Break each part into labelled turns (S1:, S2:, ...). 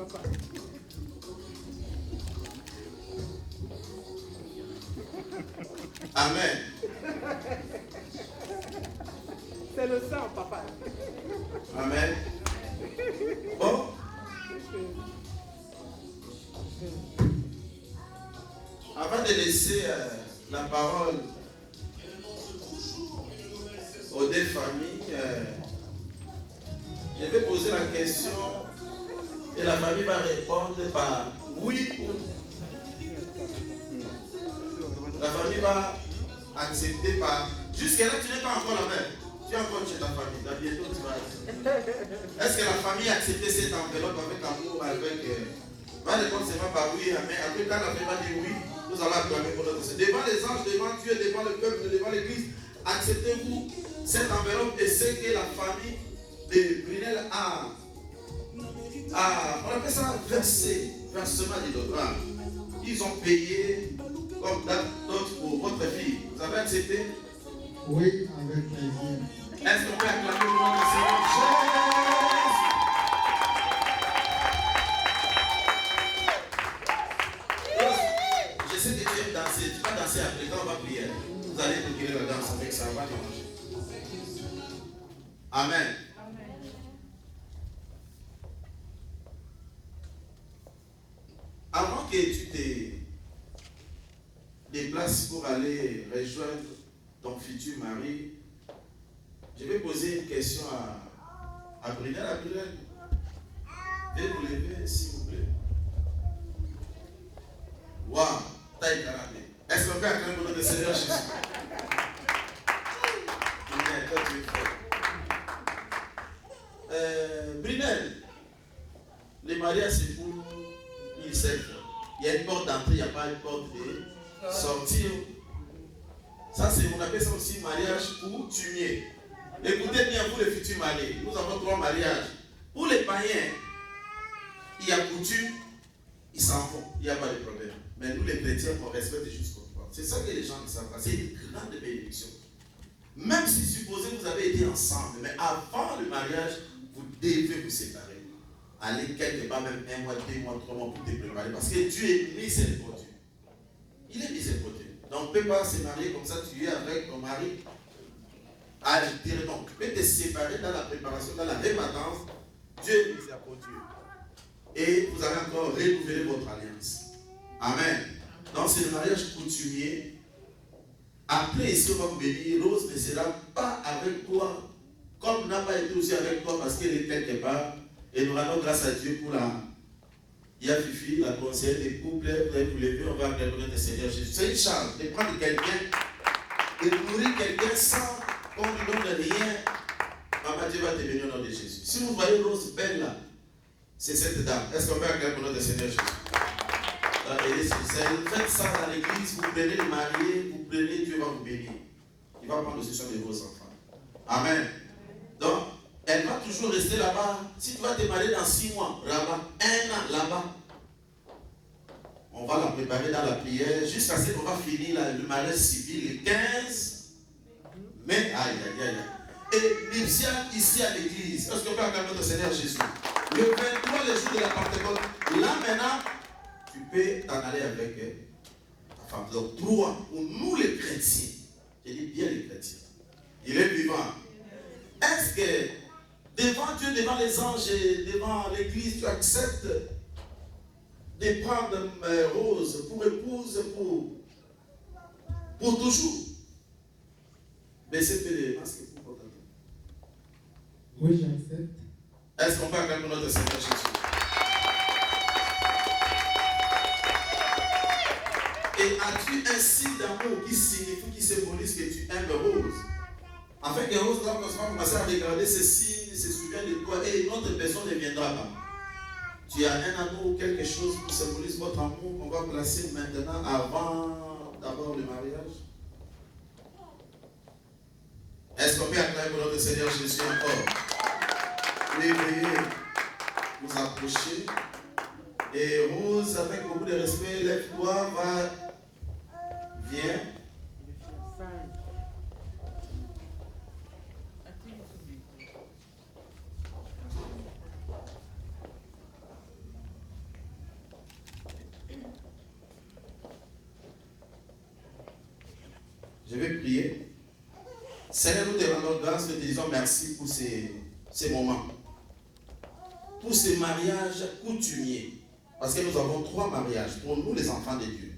S1: papa.
S2: Amen.
S1: C'est le sang, papa.
S2: Amen. Bon. Avant de laisser la parole aux deux familles, je vais poser la question et la famille va répondre par oui ou non. La famille va accepter par... Jusqu'à là, tu n'es pas encore la même. Tu es encore chez ta famille. Là, bientôt, tu vas... Est-ce que la famille a accepté cette enveloppe avec amour, avec... Va répondre seulement par oui, amen. Après, quand la famille va dire oui, nous allons acclamer pour notre Seigneur. Devant les anges, devant Dieu, devant le peuple, devant l'église, acceptez-vous cette enveloppe et ce que la famille de Brunel a... on appelle ça versement d'idolâtre. Ils ont payé comme d'autres pour votre fille. Vous avez accepté?
S3: Oui, avec plaisir.
S2: Est-ce qu'on peut acclamer le nom du Seigneur Jésus? Je sais que tu aimes danser. Tu vas danser après. Quand on va prier, vous allez reculer la danse avec ça. On va manger. Amen. Avant que tu te déplaces pour aller rejoindre ton futur mari, je vais poser une question à Brunel. À Brunel, veuillez vous lever, s'il vous plaît. Waouh, taille carabé. Est-ce qu'on peut acclamer le nom de Seigneur Jésus? Brunel, toi tu es fort. Brunel, le mariage c'est pour une seule fois. Il y a une porte d'entrée, il n'y a pas une porte de sortie. Ça, on appelle ça aussi mariage coutumier. Écoutez bien, vous les futurs mariés, nous avons 3 mariages. Pour les païens, il y a coutume, ils s'en vont, il n'y a pas de problème. Mais nous, les chrétiens, on respecte jusqu'au bout. C'est ça que les gens ne savent pas. C'est une grande bénédiction. Même si, supposez, vous avez été ensemble, mais avant le mariage, vous devez vous séparer. Allez quelque part, même 1 mois, 2 mois, 3 mois pour te préparer. Parce que Dieu est miséricordieux. Il est miséricordieux. Donc, on ne peut pas se marier comme ça, tu es avec ton mari. Donc, tu peux te séparer dans la préparation, dans la repentance. Dieu est miséricordieux. Et vous allez encore renouveler votre alliance. Amen. Donc, c'est le mariage coutumier. Après, ici, on va vous bénir. Rose ne sera pas avec toi, comme n'a pas été aussi avec toi, parce qu'elle est quelque part. Et nous rendons grâce à Dieu pour la Yafifi, la conseillère des couples. Vous allez vous lever, on va acclamer notre Seigneur Jésus. C'est une charge de prendre quelqu'un, de nourrir quelqu'un sans qu'on ne lui donne rien. Maman, Dieu va te bénir au nom de Jésus. Si vous voyez Rose belle là, c'est cette dame. Est-ce qu'on peut acclamer notre Seigneur Jésus? Faites ça dans l'église, vous prenez les mariés, vous prenez, Dieu va vous bénir. Il va prendre possession de vos enfants. Amen. Donc, elle va toujours rester là-bas. Si tu vas te marier dans 6 mois, là-bas, 1 an là-bas, on va la préparer dans la prière jusqu'à ce qu'on va finir le mariage civil le 15 mai. Aïe, aïe, aïe. Et nuptial ici à l'église. Est-ce qu'on peut acclamer notre Seigneur Jésus? Le 23, le jour de la Pentecôte. Là maintenant, tu peux t'en aller avec ta femme. Donc 3, pour nous les chrétiens, je dis bien les chrétiens, il est vivant. Est-ce que devant Dieu, devant les anges et devant l'église, tu acceptes de prendre Rose pour épouse pour toujours? Baissez les masques pour votre.
S3: Oui, j'accepte.
S2: Est-ce qu'on peut acclamer notre Seigneur Jésus? Et as-tu un signe d'amour qui signifie, qui symbolise que tu aimes Rose? Afin que Rose, quand on va commencer à regarder ces signes, se souvient de toi, et une autre personne ne viendra pas. Tu as un amour ou quelque chose qui symbolise votre amour qu'on va placer maintenant avant d'abord le mariage? Est-ce qu'on peut acclamer notre Seigneur Jésus encore? Veuillez vous approcher. Et Rose, avec beaucoup de respect, lève-toi, viens. Je vais prier. Seigneur, nous te rendons grâce, nous te disons merci pour ces moments. Pour ces mariages coutumiers. Parce que nous avons 3 mariages pour nous les enfants de Dieu.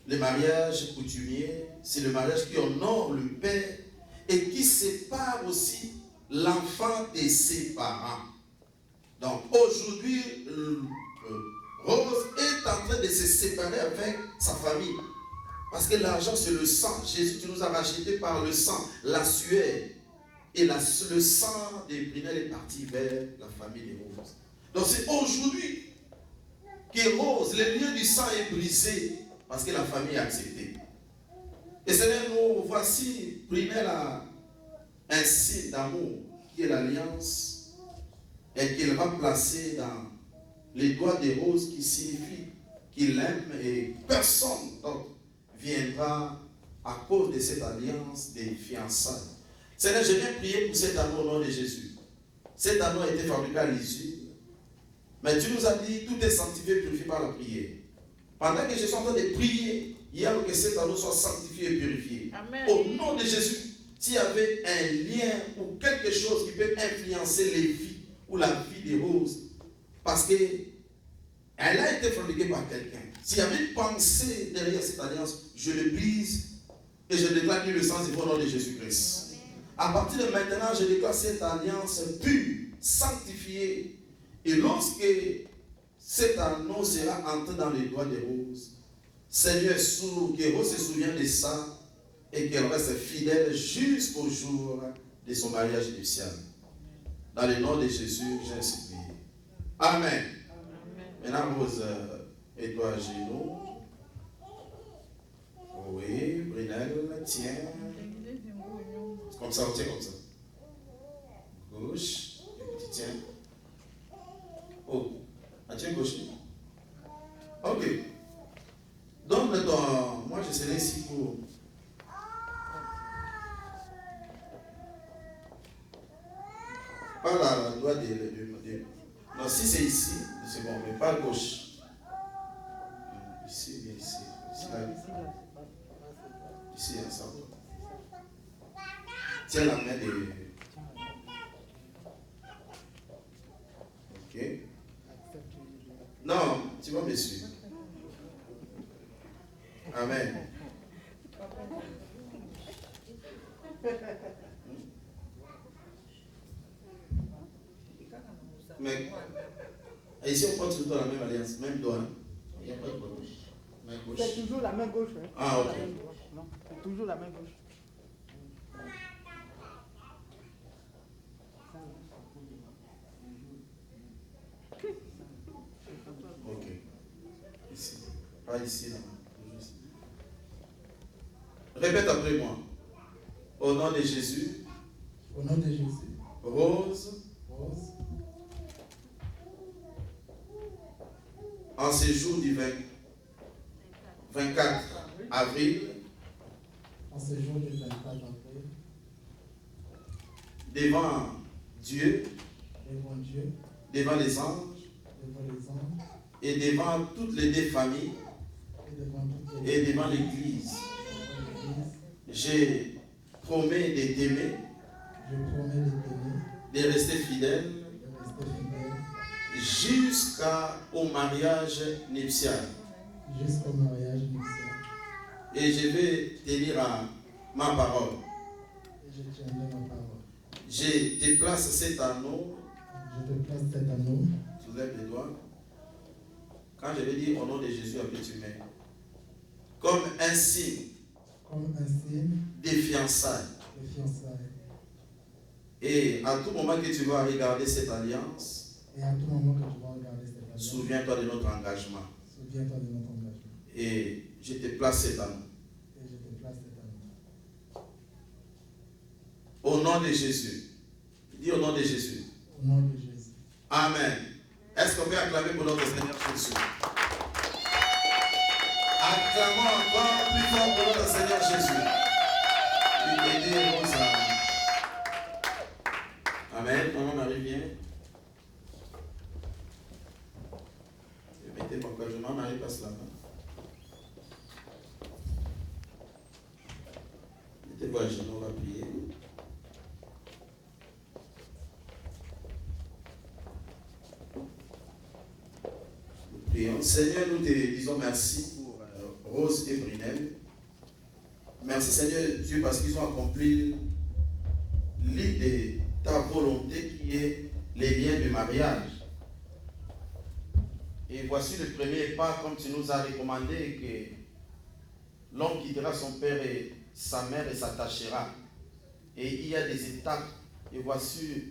S2: Le mariage coutumier, c'est le mariage qui honore le père et qui sépare aussi l'enfant de ses parents. Donc aujourd'hui, Rose est en train de se séparer avec sa famille. Parce que l'argent, c'est le sang. Jésus, tu nous as rachetés par le sang, la sueur. Et le sang des Brunel est parti vers la famille de Rose. Donc c'est aujourd'hui que Rose, le lien du sang est brisé parce que la famille a accepté. Et Seigneur, nous voici, Brunel a un signe d'amour qui est l'alliance et qu'il va placer dans les doigts de Rose qui signifie qu'il aime et personne d'autre viendra à cause de cette alliance des fiançailles. Seigneur, je viens prier pour cet amour au nom de Jésus. Cet amour a été fabriqué à l'usure. Mais tu nous as dit, tout est sanctifié et purifié par la prière. Pendant que je suis en train de prier, il faut que cet amour soit sanctifié et purifié. Amen. Au nom de Jésus, s'il y avait un lien ou quelque chose qui peut influencer les vies ou la vie des Roses, parce qu'elle a été fabriquée par quelqu'un. S'il y avait une pensée derrière cette alliance, je le brise et je déclare le sens du nom de Jésus-Christ. À partir de maintenant, je déclare cette alliance pure, sanctifiée. Et lorsque cet anneau sera entré dans les doigts de Rose, Seigneur, que Rose se souvienne de ça et qu'elle reste fidèle jusqu'au jour de son mariage nuptial. Dans le nom de Jésus, j'ai ainsi prié. Amen. Maintenant, Rose, et toi à genoux. Oui, Brunel, tiens. Comme ça, on tient comme ça. Gauche, et tu tiens. Oh, tiens gauche. Ok. Donc, moi, je serai ici pour. Pas la doigt de. Non, si c'est ici, c'est bon, mais pas gauche. Ici, bien ici. Ici, là. Ici, ensemble. Tiens la main de. Ok. Non, tu vas me suivre. Amen. Mais ici on porte toujours la même alliance, même doigt. Il n'y a pas de problème. Main gauche.
S1: C'est toujours la main gauche. Hein?
S2: Ah, ok.
S1: Non, c'est toujours la main gauche.
S2: Ok. Ici. Pas ici, non. Répète après moi. Au nom de Jésus.
S3: Au nom de Jésus.
S2: Rose. En ce jour du 24 avril.
S3: En ce jour du 24 avril.
S2: Devant Dieu.
S3: Devant
S2: les anges. Et devant toutes les deux familles. Et devant l'Église. Je promets de t'aimer. De rester fidèle. Jusqu'au mariage nuptial. Et je vais te lire ma parole. Je te place cet anneau. Tu lèves les doigts. Quand je vais dire au nom de Jésus, après tu mets. Comme un signe. Des fiançailles. Et à tout moment que tu vas regarder cette alliance, souviens-toi de notre engagement. Et je te place cet anneau. Au nom de Jésus. Dis au nom de Jésus. Amen. Est-ce qu'on peut acclamer pour notre Seigneur Jésus? Acclamons encore plus fort pour notre Seigneur Jésus. Amen. Maman Marie, viens. Mettez mon cœur. Maman Marie, passe là-bas. Prions. Seigneur, nous te disons merci pour Rose et Brinel. Merci Seigneur Dieu parce qu'ils ont accompli l'idée de ta volonté qui est les liens de mariage. Et voici le premier pas, comme tu nous as recommandé, que l'homme quittera son père et sa mère et s'attachera. Et il y a des étapes. Et voici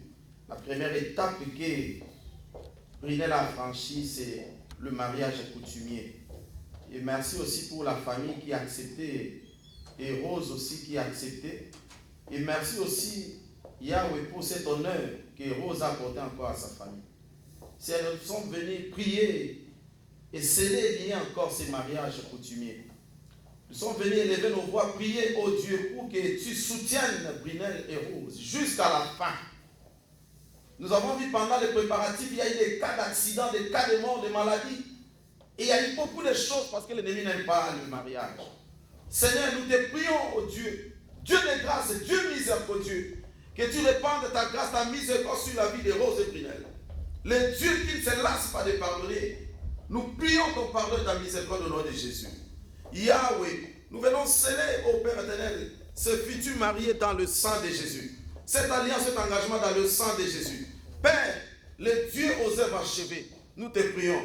S2: la première étape que Brinel a franchie, c'est le mariage coutumier. Et merci aussi pour la famille qui a accepté, et Rose aussi qui a accepté. Et merci aussi Yahweh pour cet honneur que Rose a apporté encore à sa famille. Si elles sont venues prier et sceller et lier encore ces mariages coutumiers. Nous sommes venus élever nos voix, prier au Dieu pour que tu soutiennes Brinel et Rose jusqu'à la fin. Nous avons vu pendant les préparatifs, il y a eu des cas d'accident, des cas de mort, de maladie. Et il y a eu beaucoup de choses parce que l'ennemi n'aime pas le mariage. Seigneur, nous te prions au Dieu, Dieu de grâce, Dieu miséricordieux, que tu répandes ta grâce, ta miséricorde sur la vie de Rose et Brinel. Le Dieu qui ne se lasse pas de pardonner, nous prions ton pardon et ta miséricorde au nom de Jésus. Yahweh, nous venons sceller au Père éternel ce futur marié dans le sang de Jésus. Cette alliance, cet engagement dans le sang de Jésus. Père, le Dieu aux œuvres achevées, nous te prions.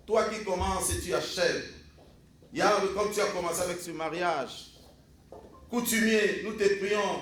S2: Toi qui commences et tu achèves. Yahweh, comme tu as commencé avec ce mariage coutumier, nous te prions